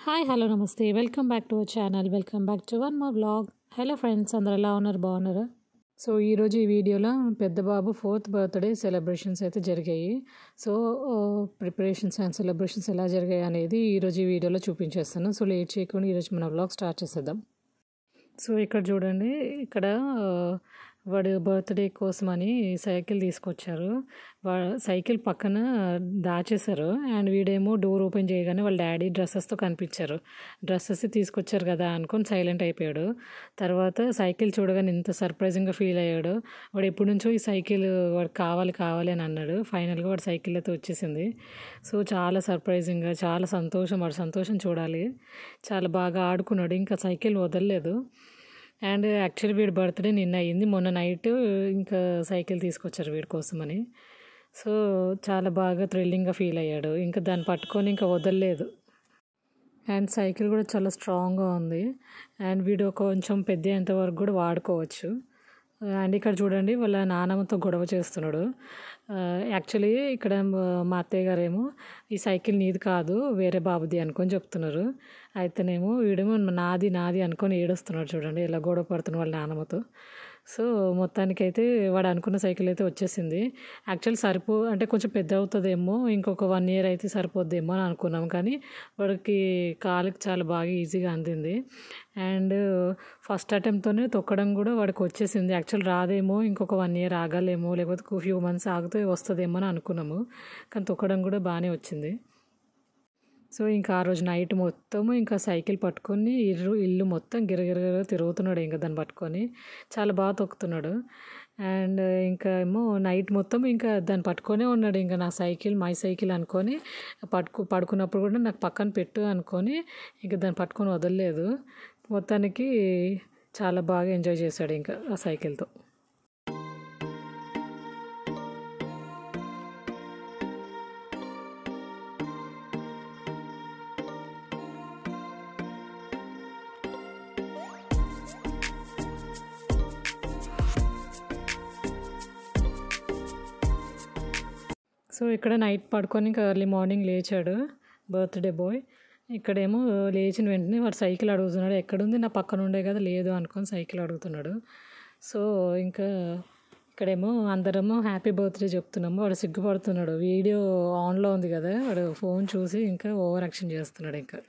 Hi hello నమస్తే welcome back to our channel welcome back to one more vlog. Hello friends, అందరు ఎలా ఉన్నారు, బాగున్నారా? సో ఈరోజు ఈ వీడియోలో పెద్ద బాబు 4th బర్త్డే సెలబ్రేషన్స్ అయితే జరిగాయి. సో ప్రిపరేషన్స్ అండ్ సెలబ్రేషన్స్ ఎలా జరిగాయి అనేది ఈరోజు ఈ వీడియోలో చూపించేస్తాను. సో లేట్ చేయకుండా ఈరోజు మన వ్లాగ్ స్టార్ట్ చేసేద్దాం. సో ఇక్కడ చూడండి, ఇక్కడ వాడు బర్త్డే కోసమని సైకిల్ తీసుకొచ్చారు. సైకిల్ పక్కన దాచేశారు. అండ్ వీడేమో డోర్ ఓపెన్ చేయగానే వాళ్ళ డాడీ డ్రెస్సెస్తో కనిపించారు. డ్రెస్సెస్ తీసుకొచ్చారు కదా అనుకొని సైలెంట్ అయిపోయాడు. తర్వాత సైకిల్ చూడగానే ఇంత సర్ప్రైజింగ్గా ఫీల్ అయ్యాడు. వాడు ఎప్పటి నుంచో ఈ సైకిల్ వాడు కావాలి కావాలి అని అన్నాడు. ఫైనల్గా వాడు సైకిల్ అయితే వచ్చేసింది. సో చాలా సర్ప్రైజింగ్గా, చాలా సంతోషం, వాడు సంతోషం చూడాలి. చాలా బాగా ఆడుకున్నాడు, ఇంకా సైకిల్ వదలలేదు. అండ్ యాక్చువల్లీ వీడి బర్త్డే నిన్న అయ్యింది. మొన్న నైట్ ఇంకా సైకిల్ తీసుకొచ్చారు వీడి కోసమని. సో చాలా బాగా థ్రిల్లింగ్గా ఫీల్ అయ్యాడు. ఇంకా దాన్ని పట్టుకొని ఇంకా వదలలేదు. అండ్ సైకిల్ కూడా చాలా స్ట్రాంగ్గా ఉంది. అండ్ వీడు కొంచెం పెద్ద అయ్యేంత వరకు కూడా వాడుకోవచ్చు. అండ్ ఇక్కడ చూడండి, వాళ్ళ నాన్నమ్మతో గొడవ చేస్తున్నాడు. యాక్చువల్లీ ఇక్కడ మా అత్తయ్య గారేమో ఈ సైకిల్ నీది కాదు వేరే బాబుది అనుకొని చెప్తున్నారు. అయితేనేమో వీడేమో నాది నాది అనుకొని ఏడుస్తున్నాడు. చూడండి ఎలా గొడవ పడుతున్నాడు వాళ్ళ నాన్నమ్మతో. సో మొత్తానికైతే వాడు అనుకున్న సైకిల్ అయితే వచ్చేసింది. యాక్చువల్లీ అంటే కొంచెం పెద్ద అవుతుందేమో, ఇంకొక 1 year అయితే సరిపోద్దేమో అని అనుకున్నాం. కానీ వాడికి కాలుకి చాలా బాగా ఈజీగా అందింది. అండ్ ఫస్ట్ అటెంప్ట్తోనే తొక్కడం కూడా వాడికి వచ్చేసింది. యాక్చువల్ రాదేమో, ఇంకొక 1 year ఆగాలేమో, లేకపోతే ఫ్యూ months ఆగితే వస్తుందేమో అని అనుకున్నాము. కానీ తొక్కడం కూడా బాగానే వచ్చింది. సో ఇంకా ఆ రోజు నైట్ మొత్తము ఇంకా సైకిల్ పట్టుకొని ఇల్లు మొత్తం గిరగిరగిర తిరుగుతున్నాడు. ఇంకా దాన్ని పట్టుకొని చాలా బాగా తొక్కుతున్నాడు. అండ్ ఇంకా ఏమో నైట్ మొత్తం ఇంకా దాన్ని పట్టుకొనే ఉన్నాడు. ఇంకా నా సైకిల్ మై సైకిల్ అనుకొని పడుకున్నప్పుడు కూడా నాకు పక్కన పెట్టు అనుకొని ఇంకా దాన్ని పట్టుకొని వదలలేదు. మొత్తానికి చాలా బాగా ఎంజాయ్ చేశాడు ఇంకా ఆ సైకిల్తో. సో ఇక్కడ నైట్ పడుకొని ఇంకా ఎర్లీ మార్నింగ్ లేచాడు బర్త్డే బాయ్. ఇక్కడేమో లేచిన వెంటనే వాడు సైకిల్ అడుగుతున్నాడు. ఎక్కడుంది, నా పక్కన ఉండే కదా, లేదు అనుకొని సైకిల్ అడుగుతున్నాడు. సో ఇంకా ఇక్కడేమో అందరము హ్యాపీ బర్త్డే చెప్తున్నాము. వాడు సిగ్గుపడుతున్నాడు. వీడియో ఆన్లో ఉంది కదా, వాడు ఫోన్ చూసి ఇంకా ఓవర్ యాక్షన్ చేస్తున్నాడు. ఇంకా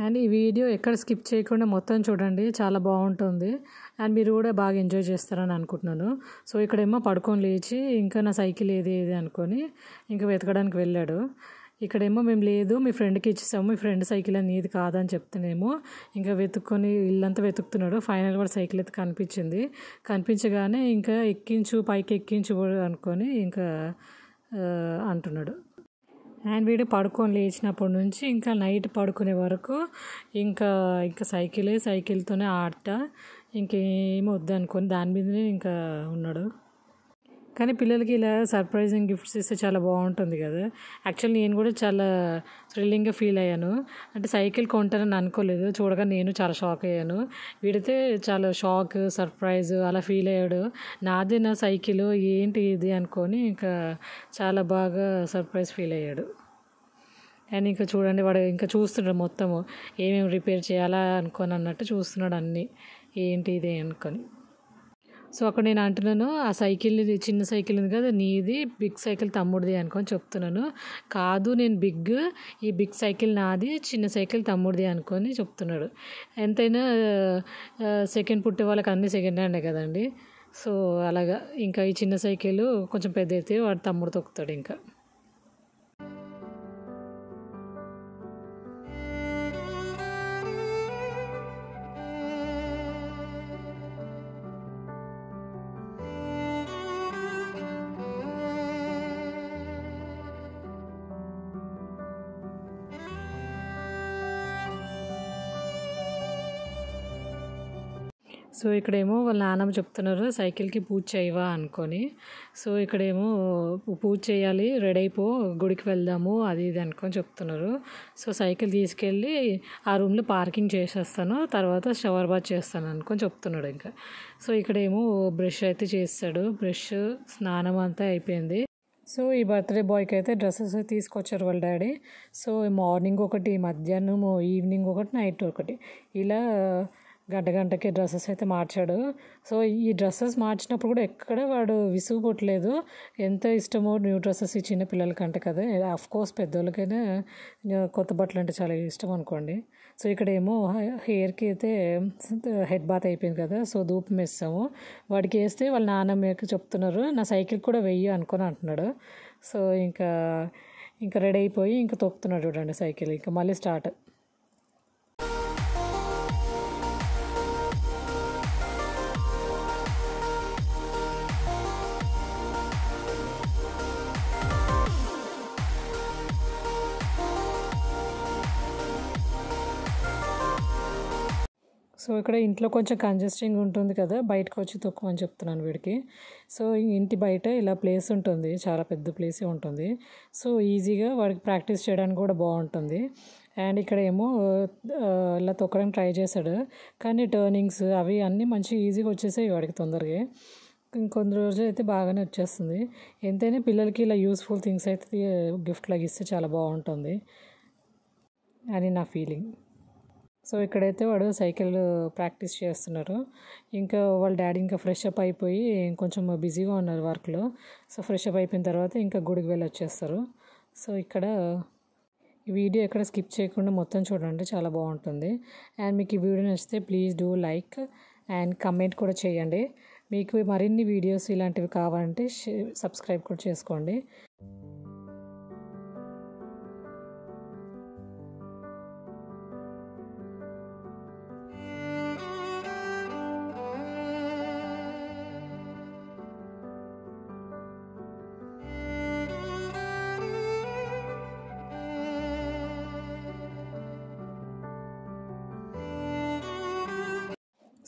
అండ్ ఈ వీడియో ఎక్కడ స్కిప్ చేయకుండా మొత్తం చూడండి, చాలా బాగుంటుంది. అండ్ మీరు కూడా బాగా ఎంజాయ్ చేస్తారని అనుకుంటున్నాను. సో ఇక్కడేమో పడుకొని లేచి ఇంకా నా సైకిల్ ఏది అనుకొని ఇంకా వెతకడానికి వెళ్ళాడు. ఇక్కడేమో మేము లేదు, మీ ఫ్రెండ్కి ఇచ్చేసాము, మీ ఫ్రెండ్ సైకిల్ అని నీది కాదని చెప్తేనేమో ఇంకా వెతుక్కొని ఇల్లంతా వెతుకుతున్నాడు. ఫైనల్ కూడా సైకిల్ అయితే కనిపించగానే ఇంకా పైకి ఎక్కించు అనుకొని ఇంకా అంటున్నాడు. అండ్ వీడు పడుకొని లేచినప్పటి నుంచి ఇంకా నైట్ పడుకునే వరకు ఇంకా సైకిల్తోనే ఆడతా, ఇంకేం వద్దనుకొని దాని మీదనే ఇంకా ఉన్నాడు. కానీ పిల్లలకి ఇలా సర్ప్రైజింగ్ గిఫ్ట్స్ ఇస్తే చాలా బాగుంటుంది కదా. యాక్చువల్లీ నేను కూడా చాలా థ్రిల్లింగ్గా ఫీల్ అయ్యాను. అంటే సైకిల్ కొంటానని అనుకోలేదు. చూడగా నేను చాలా షాక్ అయ్యాను. వీడితే చాలా షాక్, సర్ప్రైజ్ అలా ఫీల్ అయ్యాడు. నాదే నా సైకిల్, ఏంటి ఇది అనుకొని ఇంకా చాలా బాగా సర్ప్రైజ్ ఫీల్ అయ్యాడు. అండ్ ఇంకా చూడండి, వాడు ఇంకా చూస్తున్నాడు మొత్తము ఏమేమి రిపేర్ చేయాలా అనుకొని అన్నట్టు చూస్తున్నాడు అన్నీ, ఏంటి ఇది అనుకొని. సో అక్కడ నేను అంటున్నాను, ఆ సైకిల్ చిన్న సైకిల్ ఉంది కదా నీది, బిగ్ సైకిల్ తమ్ముడిది అనుకొని చెప్తున్నాను. కాదు నేను ఈ బిగ్ సైకిల్ నాది, చిన్న సైకిల్ తమ్ముడిది అనుకొని చెప్తున్నాడు. ఎంతైనా సెకండ్ పుట్టే వాళ్ళకి అన్నీ సెకండ్ హ్యాండే కదండి. సో అలాగా ఇంకా ఈ చిన్న సైకిల్ కొంచెం పెద్ద అయితే వాడు తమ్ముడు తొక్కుతాడు ఇంకా. సో ఇక్కడేమో వాళ్ళ నాన్నమ్మ చెప్తున్నారు సైకిల్కి పూజ చేయవా అనుకొని. సో ఇక్కడేమో పూజ చేయాలి, రెడీ అయిపో, గుడికి వెళ్దాము అది ఇది అనుకొని చెప్తున్నారు. సో సైకిల్ తీసుకెళ్ళి ఆ రూమ్లో పార్కింగ్ చేసేస్తాను, తర్వాత షవర్ బాత్ చేస్తాను అనుకొని చెప్తున్నాడు ఇంకా. సో ఇక్కడేమో బ్రష్ అయితే చేస్తాడు, బ్రష్ స్నానం అంతా అయిపోయింది. సో ఈ బర్త్డే బాయ్కి అయితే డ్రెస్సెస్ తీసుకొచ్చారు వాళ్ళ డాడీ. సో మార్నింగ్ ఒకటి, మధ్యాహ్నం, ఈవినింగ్ ఒకటి, నైట్ ఒకటి, ఇలా గంటకి డ్రెస్సెస్ అయితే మార్చాడు. సో ఈ డ్రెస్సెస్ మార్చినప్పుడు కూడా ఎక్కడ వాడు విసుగు పుట్టలేదు. ఎంత ఇష్టమో న్యూ డ్రెస్సెస్ ఈ చిన్న పిల్లలకంటే కదా, కోర్స్ పెద్దోళ్ళకైనా కొత్త బట్టలు అంటే చాలా ఇష్టం అనుకోండి. సో ఇక్కడేమో హెయిర్కి అయితే హెడ్ బాత్ అయిపోయింది కదా, సో ధూపం వేస్తాము. వాడికి వేస్తే వాళ్ళ నాన్నమ్మకి చెప్తున్నారు నా సైకిల్ కూడా వెయ్యి అనుకొని అంటున్నాడు. సో ఇంకా రెడీ అయిపోయి ఇంకా తొక్కుతున్నాడు చూడండి సైకిల్, ఇంకా మళ్ళీ స్టార్ట్. సో ఇక్కడ ఇంట్లో కొంచెం కంజెస్టింగ్ ఉంటుంది కదా, బయటకు వచ్చి తొక్కమని చెప్తున్నాను వీడికి. సో ఇంటి బయట ఇలా ప్లేస్ ఉంటుంది, చాలా పెద్ద ప్లేసే ఉంటుంది. సో ఈజీగా వాడికి ప్రాక్టీస్ చేయడానికి కూడా బాగుంటుంది. అండ్ ఇక్కడ ఏమో ఇలా తొక్కడానికి ట్రై చేశాడు, కానీ టర్నింగ్స్ అవి అన్నీ మంచి ఈజీగా వచ్చేసాయి వాడికి తొందరగా. ఇంకొన్ని రోజులు అయితే బాగానే వచ్చేస్తుంది. ఎంతైనా పిల్లలకి ఇలా యూస్ఫుల్ థింగ్స్ అయితే గిఫ్ట్ లాగా ఇస్తే చాలా బాగుంటుంది అని నా ఫీలింగ్. సో ఇక్కడైతే వాడు సైకిల్ ప్రాక్టీస్ చేస్తున్నారు. ఇంకా వాళ్ళ డాడీ ఇంకా ఫ్రెష్ అప్ అయిపోయి కొంచెం బిజీగా ఉన్నారు వర్క్లో. సో ఫ్రెష్ అప్ అయిపోయిన తర్వాత ఇంకా గుడికి వెళ్ళి వచ్చేస్తారు. సో ఇక్కడ ఈ వీడియో ఎక్కడ స్కిప్ చేయకుండా మొత్తం చూడండి, చాలా బాగుంటుంది. అండ్ మీకు ఈ వీడియో నచ్చితే please do like and comment కూడా చేయండి. మీకు మరిన్ని వీడియోస్ ఇలాంటివి కావాలంటే సబ్స్క్రైబ్ కూడా చేసుకోండి.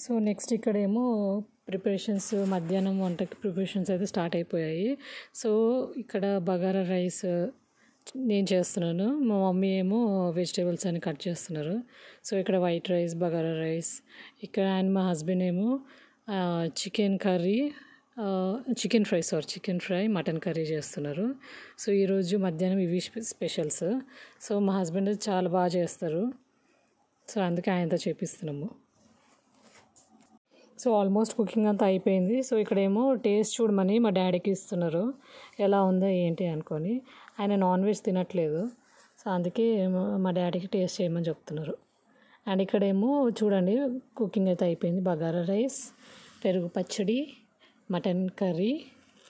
సో నెక్స్ట్ ఇక్కడేమో ప్రిపరేషన్స్, మధ్యాహ్నం వంటకి ప్రిపరేషన్స్ అయితే స్టార్ట్ అయిపోయాయి. సో ఇక్కడ బగారా రైస్ నేను చేస్తున్నాను, మా మమ్మీ ఏమో వెజిటేబుల్స్ అని కట్ చేస్తున్నారు. సో ఇక్కడ వైట్ రైస్, బగారా రైస్ ఇక్కడ, అండ్ మా హస్బెండ్ ఏమో చికెన్ ఫ్రై, మటన్ కర్రీ చేస్తున్నారు. సో ఈరోజు మధ్యాహ్నం ఇవి స్పెషల్స్. సో మా హస్బెండ్ చాలా బాగా చేస్తారు, సో అందుకే ఆయనతో చేపిస్తున్నాము. సో ఆల్మోస్ట్ కుకింగ్ అంతా అయిపోయింది. సో ఇక్కడేమో టేస్ట్ చూడమని మా డాడీకి ఇస్తున్నారు, ఎలా ఉందో ఏంటి అనుకొని. ఆయన నాన్ వెజ్ తినట్లేదు, సో అందుకే మా డాడీకి టేస్ట్ చేయమని చెప్తున్నారు. అండ్ ఇక్కడేమో చూడండి కుకింగ్ అయితే అయిపోయింది. బగారా రైస్, పెరుగు పచ్చడి, mutton curry,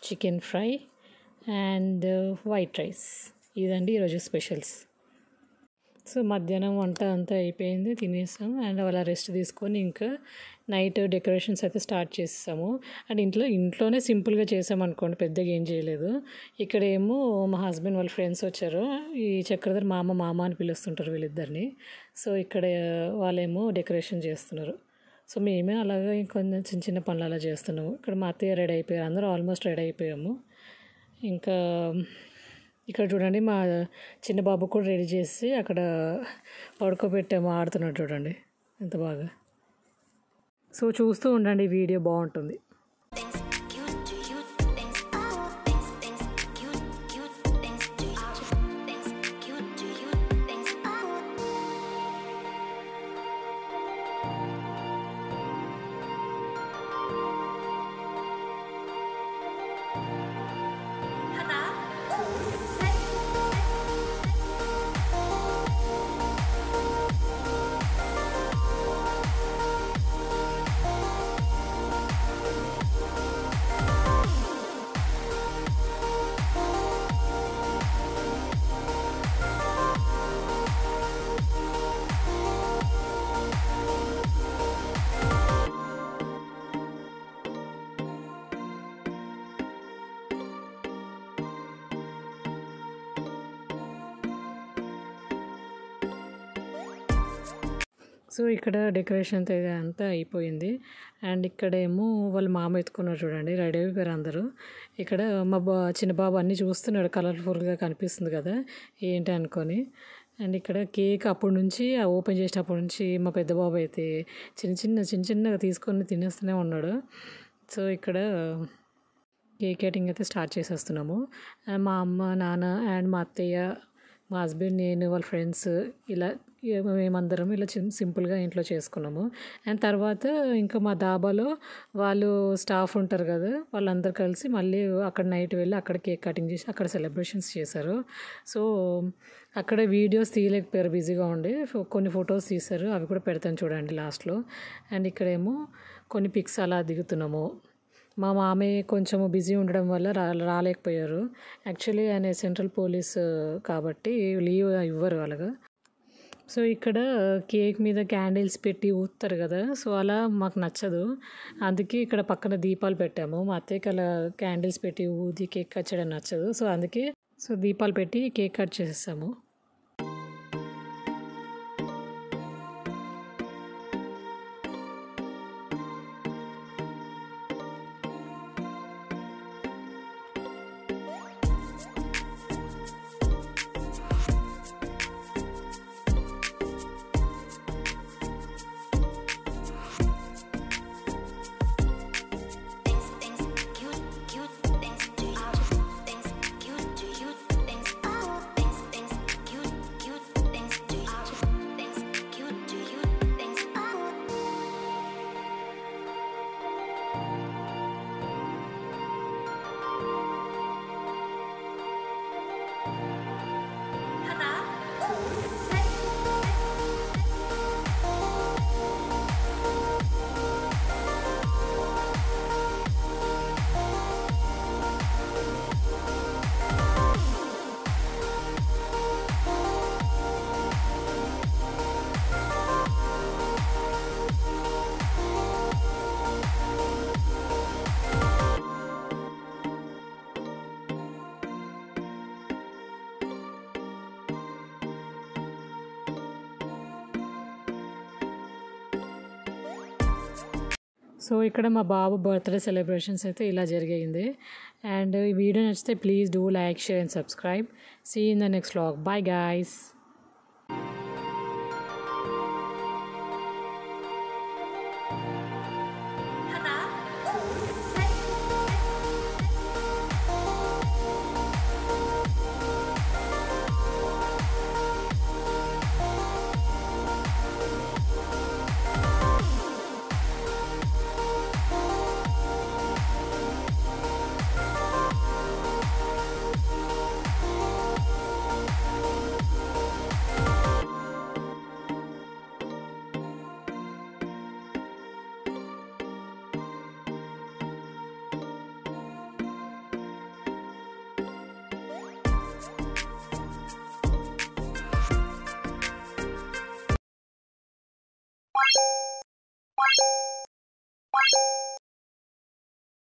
chicken fry and white rice, ఇదండి ఈరోజు స్పెషల్స్. సో మధ్యాహ్నం వంట అంతా అయిపోయింది, తినేసాం. అండ్ అలా రెస్ట్ తీసుకొని ఇంకా నైట్ డెకరేషన్స్ అయితే స్టార్ట్ చేసాము. అండ్ ఇంట్లోనే సింపుల్గా చేసామనుకోండి, పెద్దగా ఏం చేయలేదు. ఇక్కడేమో మా హస్బెండ్ వాళ్ళ ఫ్రెండ్స్ వచ్చారు, ఈ చక్రధర్ మామ అని పిలుస్తుంటారు వీళ్ళిద్దరిని. సో ఇక్కడ వాళ్ళేమో డెకరేషన్ చేస్తున్నారు. సో మేమే అలాగే కొంచెం చిన్న పనులు అలా చేస్తున్నాము. ఇక్కడ మా అత్తయ్య రెడీ అయిపోయారు, అందరూ ఆల్మోస్ట్ రెడీ అయిపోయాము. ఇంకా ఇక్కడ చూడండి మా చిన్న బాబు కూడా రెడీ చేసి అక్కడ పడుకోబెట్టాము, ఆడుతున్నాడు చూడండి ఎంత బాగా. సో చూస్తూ ఉండండి, వీడియో బాగుంటుంది. సో ఇక్కడ డెకరేషన్ అంతా అయిపోయింది. అండ్ ఇక్కడేమో వాళ్ళ మామ ఎత్తుకున్నారు చూడండి, రెడీ అయిపోయారు అందరూ. ఇక్కడ మా చిన్న బాబు అన్నీ చూస్తున్నాడు, కలర్ఫుల్గా కనిపిస్తుంది కదా ఏంటి అనుకొని. అండ్ ఇక్కడ కేక్ అప్పటి నుంచి ఓపెన్ చేసినప్పటి నుంచి మా పెద్ద బాబు అయితే చిన్నగా తీసుకొని తినేస్తూనే ఉన్నాడు. సో ఇక్కడ కేక్ కటింగ్ అయితే స్టార్ట్ చేసేస్తున్నాము. మా అమ్మ, నాన్న అండ్ మా అత్తయ్య, మా హస్బెండ్, నేను, వాళ్ళ ఫ్రెండ్స్ ఇలా మేమందరం ఇలా సింపుల్గా ఇంట్లో చేసుకున్నాము. అండ్ తర్వాత ఇంకా మా దాబాలో వాళ్ళు స్టాఫ్ ఉంటారు కదా, వాళ్ళందరూ కలిసి మళ్ళీ అక్కడ నైట్ వెళ్ళి అక్కడ కేక్ కటింగ్ చేసి అక్కడ సెలబ్రేషన్స్ చేశారు. సో అక్కడ వీడియోస్ తీయలేకపోయారు, బిజీగా ఉండి. కొన్ని ఫొటోస్ తీశారు, అవి కూడా పెడతాను చూడండి లాస్ట్లో. అండ్ ఇక్కడేమో కొన్ని పిక్స్ అలా దిగుతున్నాము. మా మామయ్య కొంచెం బిజీ ఉండడం వల్ల రాలేకపోయారు. యాక్చువల్లీ ఆయన సెంట్రల్ పోలీస్ కాబట్టి లీవ్ ఇవ్వరు అలాగా. సో ఇక్కడ కేక్ మీద క్యాండిల్స్ పెట్టి ఊస్తారు కదా, సో అలా మాకు నచ్చదు. అందుకే ఇక్కడ పక్కన దీపాలు పెట్టాము. మా అత్తయ్యకి అలా క్యాండిల్స్ పెట్టి ఊది కేక్ కట్ చేయడం నచ్చదు. సో అందుకే దీపాలు పెట్టి కేక్ కట్ చేసేసాము. సో ఇక్కడ మా బాబు బర్త్డే సెలబ్రేషన్స్ అయితే ఇలా జరిగింది. అండ్ ఈ వీడియో నచ్చితే please do like, share and subscribe. See in the next vlog. Bye guys.